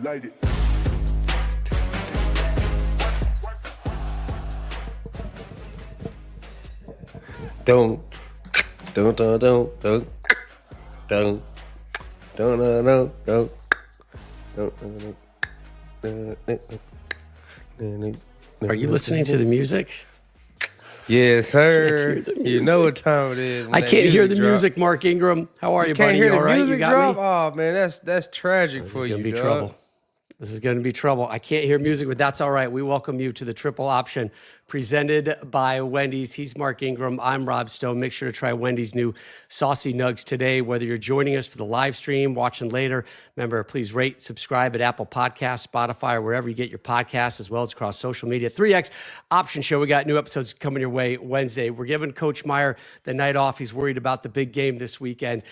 Light it. Dun, dun, dun, dun, dun, dun, dun, dun, dun, dun. Are you listening to the music? Yes, sir. Can't hear the You know what music. time it is. when I that can't hear the drop. music, Mark Ingram. How are you, Can't buddy? hear You the all right? You music got drop? me? Oh, man, that's tragic This for is you, going to be dog. trouble. This is going to be trouble. I can't hear music, but that's all right. We welcome you to the Triple Option presented by Wendy's. He's Mark Ingram. I'm Rob Stone. Make sure to try Wendy's new Saucy Nugs today, whether you're joining us for the live stream, watching later. Remember, please rate, subscribe at Apple Podcasts, Spotify, or wherever you get your podcasts, as well as across social media. 3X Option Show. We got new episodes coming your way Wednesday. We're giving Coach Meyer the night off. He's worried about the big game this weekend.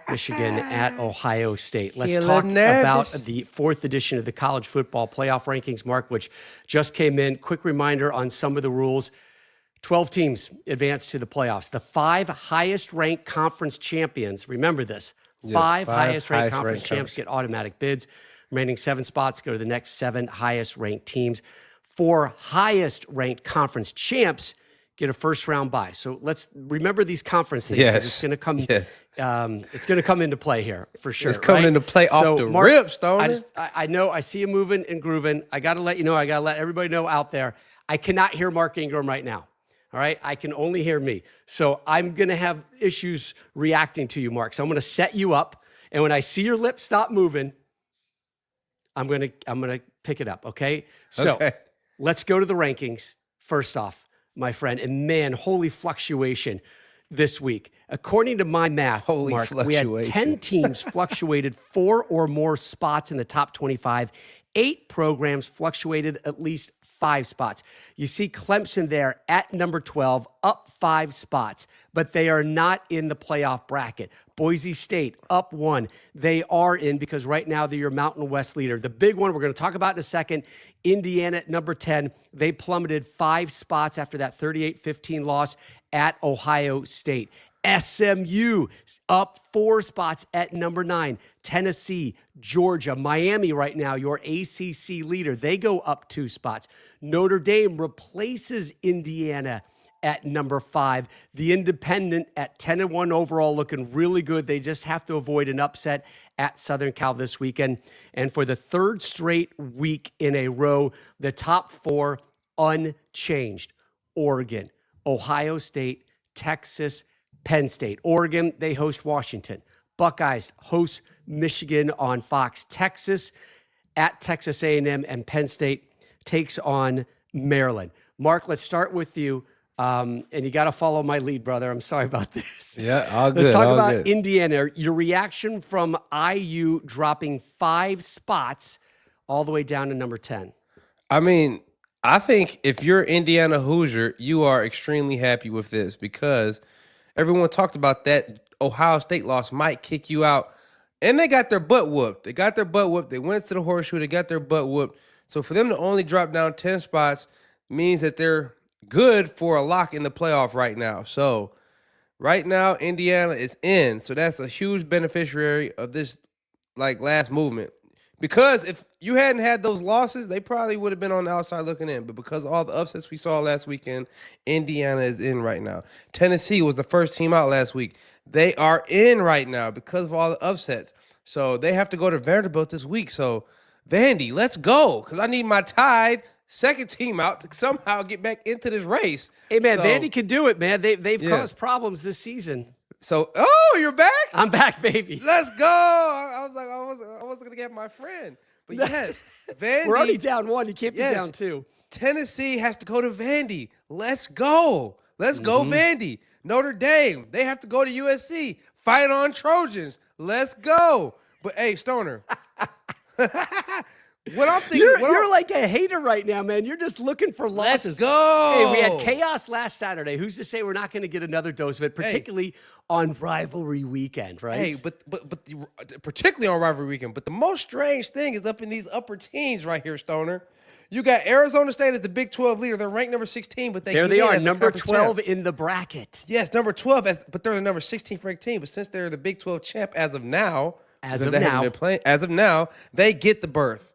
Michigan at Ohio State. Let's talk about the fourth edition of the college football playoff rankings, Mark, which just came in. Quick reminder on some of the rules. 12 teams advanced to the playoffs. The 5 highest-ranked conference champions, remember this, five highest-ranked conference champs get automatic bids. Remaining 7 spots go to the next 7 highest-ranked teams. 4 highest-ranked conference champs get a first-round bye. So let's remember these conference things. Yes. It's going to come. Yes. It's going to come into play here for sure. It's coming right? into play off the rip, Stoner. I know. I see you moving and grooving. I got to let you know. I got to let everybody know out there. I cannot hear Mark Ingram right now. All right. I can only hear me. So I'm going to have issues reacting to you, Mark. So I'm going to set you up, and when I see your lips stop moving, I'm going to pick it up. Okay. So let's go to the rankings first off, my friend. And man, holy fluctuation this week. According to my math, Mark, we had 10 teams fluctuated 4 or more spots in the top 25. 8 programs fluctuated at least 5 spots. You see Clemson there at number 12, up 5 spots, but they are not in the playoff bracket. Boise State up 1. They are in because right now they're your Mountain West leader. The big one we're going to talk about in a second, Indiana at number 10. They plummeted 5 spots after that 38-15 loss at Ohio State. SMU up 4 spots at number 9. Tennessee, Georgia, Miami right now, your ACC leader. They go up 2 spots. Notre Dame replaces Indiana at number 5. The Independent at 10-1 overall, looking really good. They just have to avoid an upset at Southern Cal this weekend. And for the 3rd straight week in a row, the top 4 unchanged. Oregon, Ohio State, Texas, Penn State. Oregon, they host Washington. Buckeyes host Michigan on Fox. Texas at Texas A&M, and Penn State takes on Maryland. Mark, let's start with you. And you got to follow my lead, brother. I'm sorry about this. Yeah, all good. Let's talk about good. Indiana. Your reaction from IU dropping 5 spots all the way down to number 10. I mean, I think if you're Indiana Hoosier, you are extremely happy with this because everyone talked about that Ohio State loss might kick you out. And they got their butt whooped. They went to the horseshoe. They got their butt whooped. So for them to only drop down 10 spots means that they're good for a lock in the playoff right now. So right now, Indiana is in. So that's a huge beneficiary of this last movement. Because if you hadn't had those losses, they probably would have been on the outside looking in. But because of all the upsets we saw last weekend, Indiana is in right now. Tennessee was the first team out last week. They are in right now because of all the upsets. So they have to go to Vanderbilt this week. So, Vandy, let's go. Because I need my Tide second team out to somehow get back into this race. Hey, man, Vandy can do it, man. They've caused problems this season. So, you're back? I'm back, baby. Let's go. I was like, I wasn't going to get my friend. But yes, Vandy. We're already down 1. You can't be down 2. Tennessee has to go to Vandy. Let's go. Let's go, Vandy. Notre Dame, they have to go to USC. Fight on Trojans. Let's go. But, hey, Stoner. What I'm thinking, you're like a hater right now, man. You're just looking for losses. Let's go. Hey, we had chaos last Saturday. Who's to say we're not going to get another dose of it, particularly on rivalry weekend, right? Hey, but particularly on rivalry weekend. But the most strange thing is up in these upper teens right here, Stoner. You got Arizona State as the Big 12 leader. They're ranked number 16, but there they are, number 12 in the bracket. Yes, number 12, but they're the number 16th ranked team. But since they're the Big 12 champ as of now, they get the berth.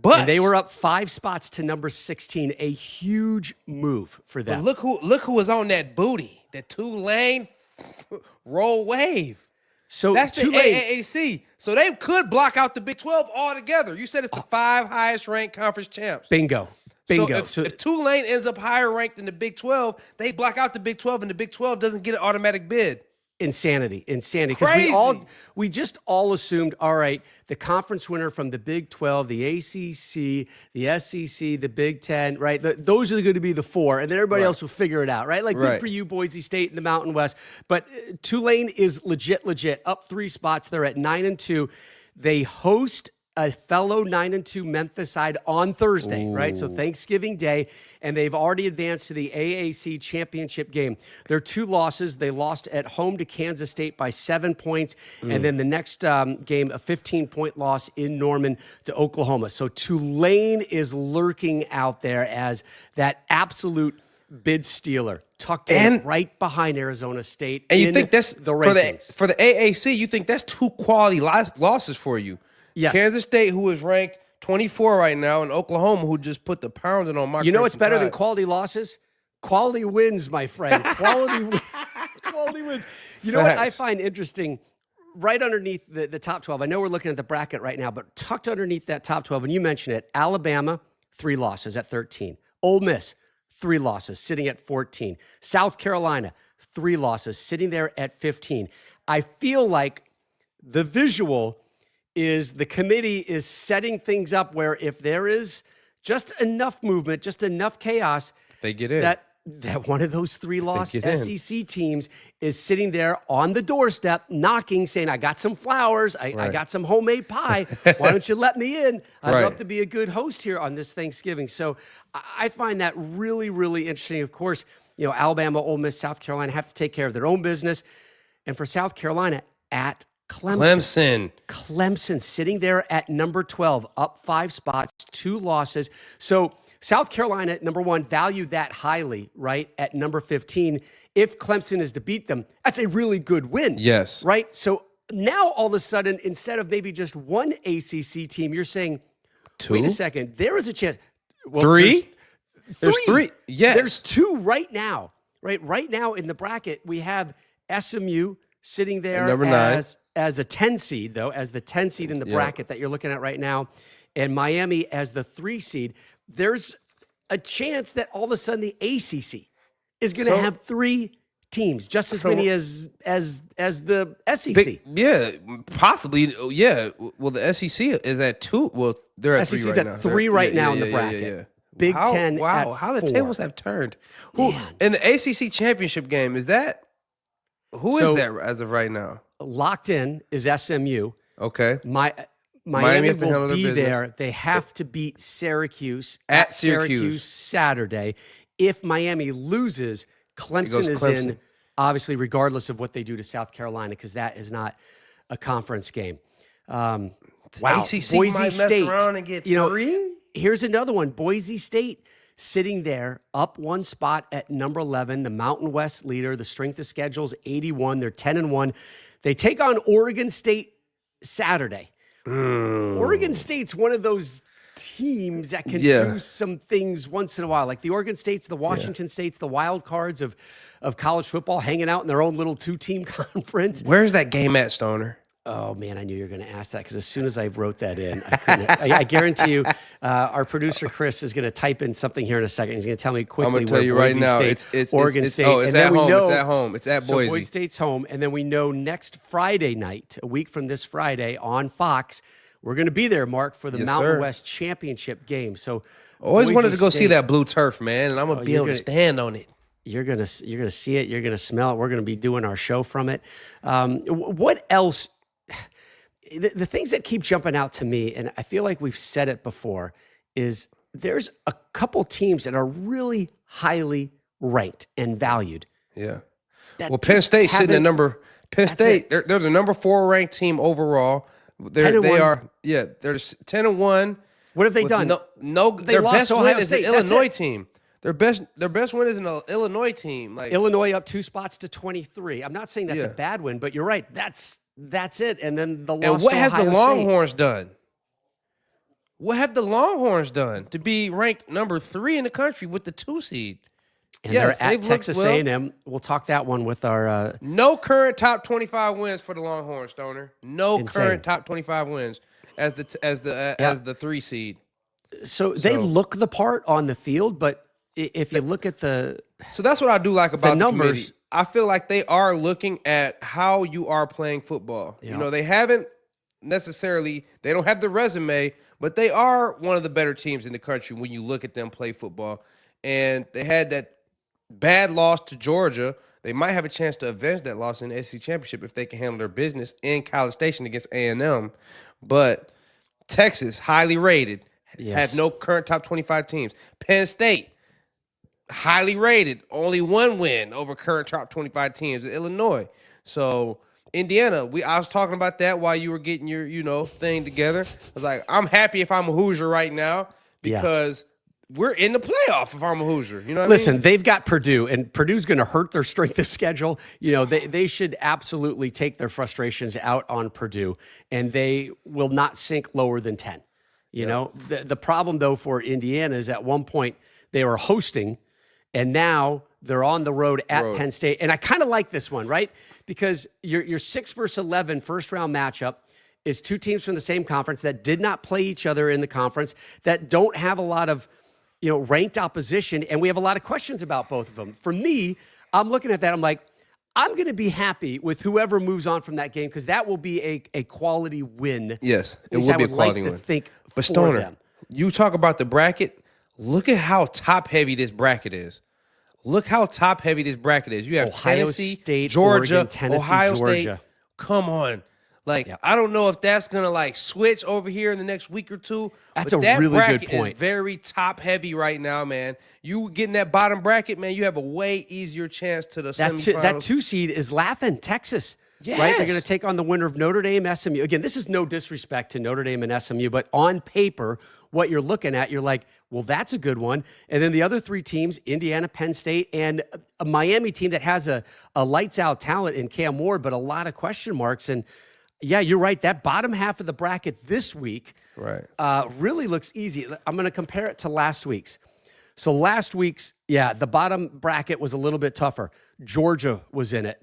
But they were up 5 spots to number 16, a huge move for them. But look who was on that booty, that Tulane roll wave. So that's Tulane, the AAC. So they could block out the Big 12 altogether. You said it's the 5 highest ranked conference champs. Bingo. So if Tulane ends up higher ranked than the Big 12, they block out the Big 12, and the Big 12 doesn't get an automatic bid. Insanity. Because we just all assumed, all right, the conference winner from the Big 12, the ACC, the SEC, the Big 10, right? Those are going to be the 4, and then everybody else will figure it out, right? Like, good for you, Boise State and the Mountain West. But Tulane is legit, up 3 spots. They're at 9-2. They host a fellow 9-2 Memphis side on Thursday, right? So Thanksgiving Day, and they've already advanced to the AAC championship game. Their 2 losses, they lost at home to Kansas State by 7 points, and then the next game, a 15-point loss in Norman to Oklahoma. So Tulane is lurking out there as that absolute bid stealer, tucked in right behind Arizona State. And you think that's the rankings. For the AAC, you think that's 2 quality losses for you. Yes. Kansas State, who is ranked 24 right now, and Oklahoma, who just put the pounding on my. You know what's better than quality losses? Quality wins, my friend. Quality wins. You know what I find interesting? Right underneath the top 12, I know we're looking at the bracket right now, but tucked underneath that top 12, and you mentioned it, Alabama, 3 losses at 13. Ole Miss, 3 losses, sitting at 14. South Carolina, 3 losses, sitting there at 15. I feel like the visual is the committee is setting things up where if there is just enough movement, just enough chaos, they get in. That one of those 3-loss SEC teams is sitting there on the doorstep, knocking, saying, I got some flowers, I got some homemade pie. Why don't you let me in? I'd love to be a good host here on this Thanksgiving. So I find that really, really interesting. Of course, Alabama, Ole Miss, South Carolina have to take care of their own business. And for South Carolina, at Clemson sitting there at number 12, up 5 spots, 2 losses. So South Carolina, number 1, value that highly, right, at number 15. If Clemson is to beat them, that's a really good win. Yes. Right? So now all of a sudden, instead of maybe just 1 ACC team, you're saying, 2? Wait a second, there is a chance. Well, 3? There's 3. Yes. There's 2 right now. Right now in the bracket, we have SMU sitting there number 9. As a 10 seed, though, as the 10 seed in the bracket that you're looking at right now, and Miami as the 3 seed. There's a chance that all of a sudden the ACC is going to have 3 teams, just as many as the SEC. Possibly. Yeah. Well, the SEC is at 2. Well, they're at 3 right now. SEC's at 3 right now in the bracket. Yeah. Big Ten. Wow, at how the 4. tables have turned. Who in the ACC championship game is that? Who is that as of right now? Locked in is SMU. Okay. Miami has to handle will their be business. there. They have to beat Syracuse At Syracuse Saturday. If Miami loses, Clemson is in, obviously, regardless of what they do to South Carolina, because that is not a conference game. Wow. ACC Boise might State, mess around and get 3? Here's another one. Boise State sitting there up 1 spot at number 11, the Mountain West leader. The strength of schedule is 81. They're 10-1. They take on Oregon State Saturday. Oregon State's one of those teams that can do some things once in a while. Like the Oregon States, the Washington States, the wild cards of college football hanging out in their own little 2-team conference. Where's that game at, Stoner? Oh, man, I knew you were going to ask that because as soon as I wrote that in, I couldn't. I guarantee you our producer, Chris, is going to type in something here in a second. He's going to tell me quickly I'm going to tell you Boise right now. State, Oregon State. Oh, it's and at then home. Know, it's at home. It's at Boise. So Boise State's home. And then we know next Friday night, a week from this Friday on Fox, we're going to be there, Mark, for the Mountain West Championship game. So always Boise wanted to go State, see that blue turf, man, and I'm going to be able to stand on it. You're gonna see it. You're gonna smell it. We're gonna be doing our show from it. What else? The things that keep jumping out to me, and I feel like we've said it before, is there's a couple teams that are really highly ranked and valued. Yeah. Well, Penn State's sitting at number. Penn State, they're the number 4 ranked team overall. They're 10-1. What have they done? Their best win is an Illinois team. Their best win is an Illinois team. Like Illinois up 2 spots to 23. I'm not saying that's a bad win, but you're right. That's it. And then the loss. And what to has Ohio the Longhorns done? What have the Longhorns done to be ranked number 3 in the country with the 2 seed? And they're at Texas A&M. We'll talk that one with our no current top 25 wins for the Longhorns, Stoner. No current top 25 wins as the 3 seed. So they look the part on the field, but if you look at so that's what I do like about the numbers. committee. I feel like they are looking at how you are playing football. Yeah. You know, they haven't necessarily, they don't have the resume, but they are one of the better teams in the country when you look at them play football. And they had that bad loss to Georgia. They might have a chance to avenge that loss in the SEC championship if they can handle their business in College Station against A&M. But Texas, highly rated, had no current top 25 teams. Penn State, highly rated, only 1 win over current top 25 teams. Illinois. So Indiana, I was talking about that while you were getting your thing together. I was like, I'm happy if I'm a Hoosier right now because we're in the playoff if I'm a Hoosier. You know what I mean? They've got Purdue, and Purdue's going to hurt their strength of schedule. You know, they should absolutely take their frustrations out on Purdue, and they will not sink lower than 10. You know, the problem, though, for Indiana is at one point they were hosting, and now they're on the road at Penn State. And I kind of like this one, right? Because your 6 versus 11 first-round matchup is 2 teams from the same conference that did not play each other in the conference, that don't have a lot of ranked opposition, and we have a lot of questions about both of them. For me, I'm looking at that, I'm like, I'm going to be happy with whoever moves on from that game because that will be a quality win. Yes, it will be a quality win. But Stoner, you talk about the bracket. Look at how top-heavy this bracket is. Look how top-heavy this bracket is. You have Ohio Tennessee, State, Georgia, Oregon, Tennessee, Ohio Georgia. State. Come on. I don't know if that's going to switch over here in the next week or two. That's but a really good point. That bracket is very top-heavy right now, man. You getting that bottom bracket, man, you have a way easier chance to the semifinals. That 2 seed is laughing, Texas. Yes. Right? They're going to take on the winner of Notre Dame, SMU. Again, this is no disrespect to Notre Dame and SMU, but on paper, what you're looking at, you're like, well, that's a good one. And then the other 3 teams, Indiana, Penn State, and a Miami team that has a lights-out talent in Cam Ward, but a lot of question marks. And yeah, you're right. That bottom half of the bracket this week really looks easy. I'm going to compare it to last week's. So last week's, the bottom bracket was a little bit tougher. Georgia was in it.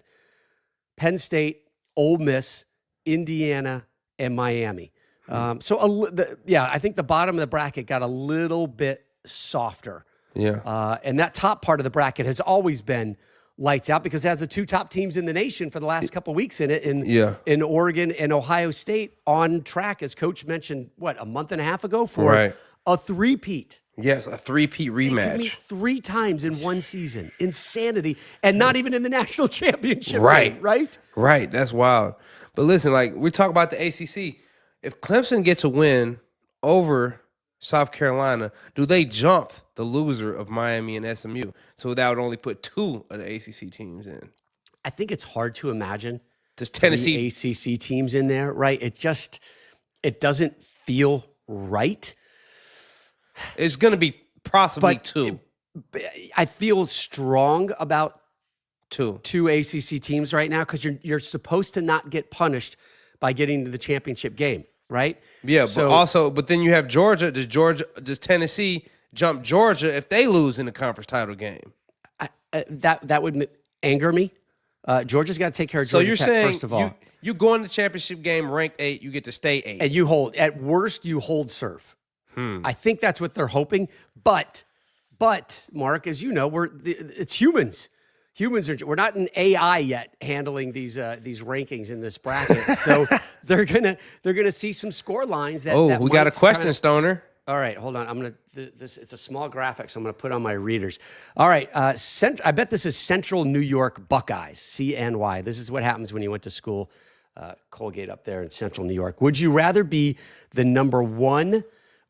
Penn State, Ole Miss, Indiana, and Miami. I think the bottom of the bracket got a little bit softer. Yeah. And that top part of the bracket has always been lights out because it has the 2 top teams in the nation for the last couple of weeks in it, in Oregon and Ohio State on track, as Coach mentioned, a month and a half ago for a three-peat. Yes, a three-peat rematch. They meet 3 times in one season. Insanity. And not even in the national championship right. game, right? Right. That's wild. But listen, we talk about the ACC. If Clemson gets a win over South Carolina, do they jump the loser of Miami and SMU? So that would only put 2 of the ACC teams in. I think it's hard to imagine just Tennessee ACC teams in there, right? It doesn't feel right. It's going to be possibly 2. I feel strong about 2 ACC teams right now because you're supposed to not get punished by getting to the championship game, right? Yeah, but then you have Georgia. Does Tennessee jump Georgia if they lose in the conference title game? That would anger me. Georgia's got to take care of Georgia Tech, saying first of all. You go in the championship game ranked 8, you get to stay 8. And you hold, at worst, you hold serve. I think that's what they're hoping. But Mark, as you know, it's humans. We're not an AI yet handling these rankings in this bracket. So they're gonna see some score lines that we got a question, Stoner. All right, hold on. It's a small graphic, so I'm gonna put on my readers. All right, I bet this is Central New York Buckeyes, CNY. This is what happens when you went to school, Colgate up there in Central New York. Would you rather be the number 1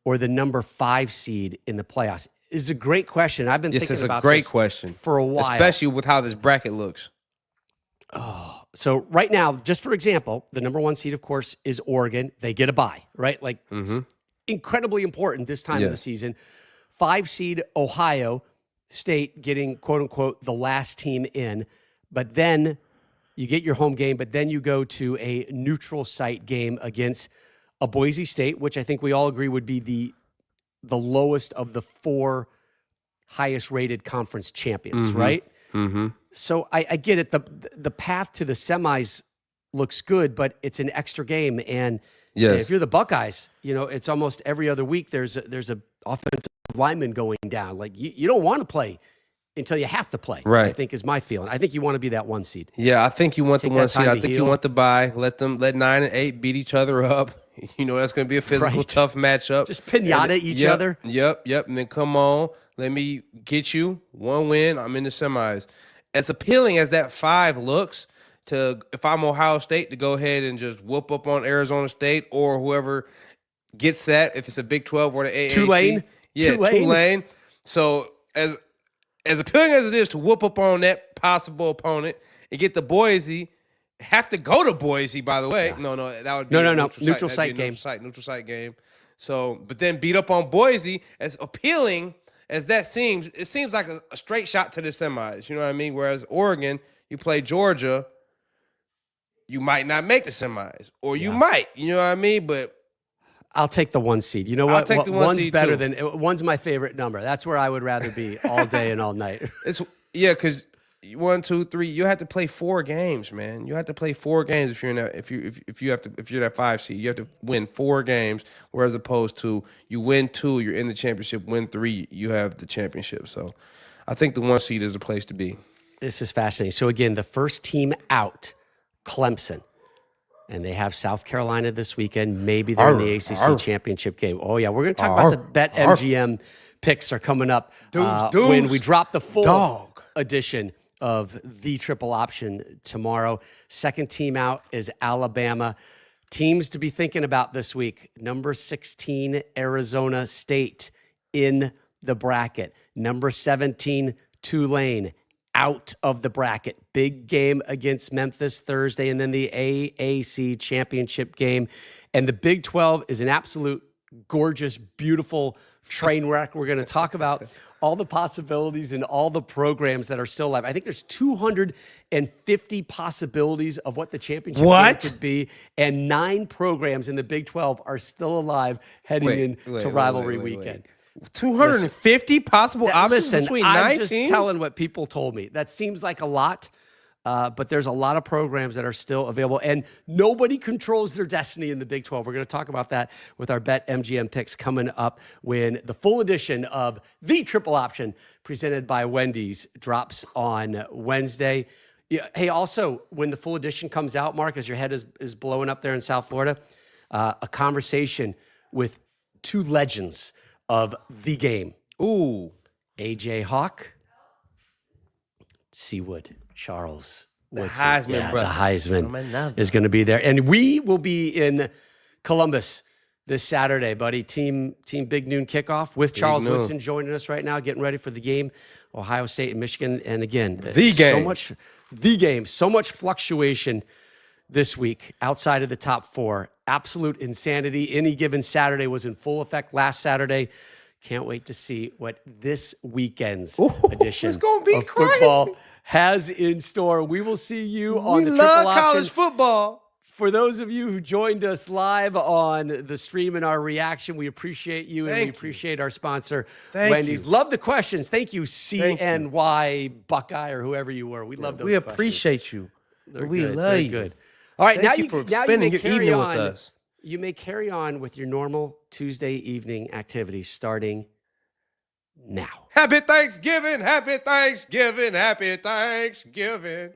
or the number 5 seed in the playoffs? This is a great question. I've been thinking about this. This is a great question for a while. Especially with how this bracket looks. So right now, just for example, the number 1 seed, of course, is Oregon. They get a bye, right? Incredibly important this time of the season. 5 seed Ohio State getting, quote unquote, the last team in. But then you get your home game, but then you go to a neutral site game against a Boise State, which I think we all agree would be the lowest of the 4 highest rated conference champions, right? Mm-hmm. So I get it. The path to the semis looks good, but it's an extra game. And if you're the Buckeyes, it's almost every other week there's a offensive lineman going down. Like you don't want to play until you have to play, right? I think is my feeling. I think you want to be that 1 seed. Yeah, I think you want the 1 seed. I think you want the bye. Let 9 and 8 beat each other up. That's going to be a physical, tough matchup. Just pinata each other. Yep. And then come on, let me get you 1 win. I'm in the semis. As appealing as that 5 looks, if I'm Ohio State, to go ahead and just whoop up on Arizona State or whoever gets that, if it's a Big 12 or the AAC. Tulane. Yeah, Tulane. So as appealing as it is to whoop up on that possible opponent and get the Boise, have to go to Boise, by the way. Yeah. No, that would be neutral site game. Neutral site game. So, but then beat up on Boise, as appealing as that seems, it seems like a straight shot to the semis. You know what I mean? Whereas Oregon, you play Georgia, you might not make the semis, or you might. You know what I mean? But I'll take the 1 seed. You know what? I'll take the 1 one's seed better too. than one's my favorite number. That's where I would rather be all day and all night. Because 1, 2, 3, you have to play 4 games, man. You have to play 4 games if you're in that. If you're that 5 seed, you have to win 4 games. Whereas opposed to you win 2, you're in the championship. Win 3, you have the championship. So, I think the 1 seed is a place to be. This is fascinating. So again, the first team out, Clemson. And they have South Carolina this weekend. Maybe they're in the ACC championship game. Oh, yeah. We're going to talk about the BetMGM picks are coming up when we drop the full edition of the triple option tomorrow. Second team out is Alabama. Teams to be thinking about this week. Number 16, Arizona State in the bracket. Number 17, Tulane out of the bracket. Big game against Memphis Thursday, and then the AAC championship game. And the Big 12 is an absolute gorgeous, beautiful train wreck. We're going to talk about all the possibilities and all the programs that are still alive. I think there's 250 possibilities of what the championship game could be, and 9 programs in the Big 12 are still alive heading into rivalry weekend. 250 possible options between 9 I'm just teams? telling what people told me. That seems like a lot, but there's a lot of programs that are still available, and nobody controls their destiny in the Big 12. We're going to talk about that with our BetMGM picks coming up when the full edition of the Triple Option presented by Wendy's drops on Wednesday. Hey, also, when the full edition comes out, Mark, as your head is blowing up there in South Florida, a conversation with 2 legends of the game. Ooh. AJ Hawk, Seawood Charles. The Heisman brother. The Heisman is going to be there. And we will be in Columbus this Saturday, buddy. Team Big Noon kickoff with Charles Woodson joining us right now, getting ready for the game. Ohio State and Michigan. And again, so much fluctuation this week outside of the top 4. Absolute insanity. Any given Saturday was in full effect last Saturday. Can't wait to see what this weekend's edition of football has in store. We will see you on the Triple Option. We love college football. For those of you who joined us live on the stream and our reaction, we appreciate you, and we appreciate our sponsor, Wendy's. Love the questions. Thank you, CNY Buckeye or whoever you were. We love those questions. We appreciate you. We love you. Good. All right, Thank you for spending your evening with us. You may carry on with your normal Tuesday evening activities starting now. Happy Thanksgiving, happy Thanksgiving, happy Thanksgiving.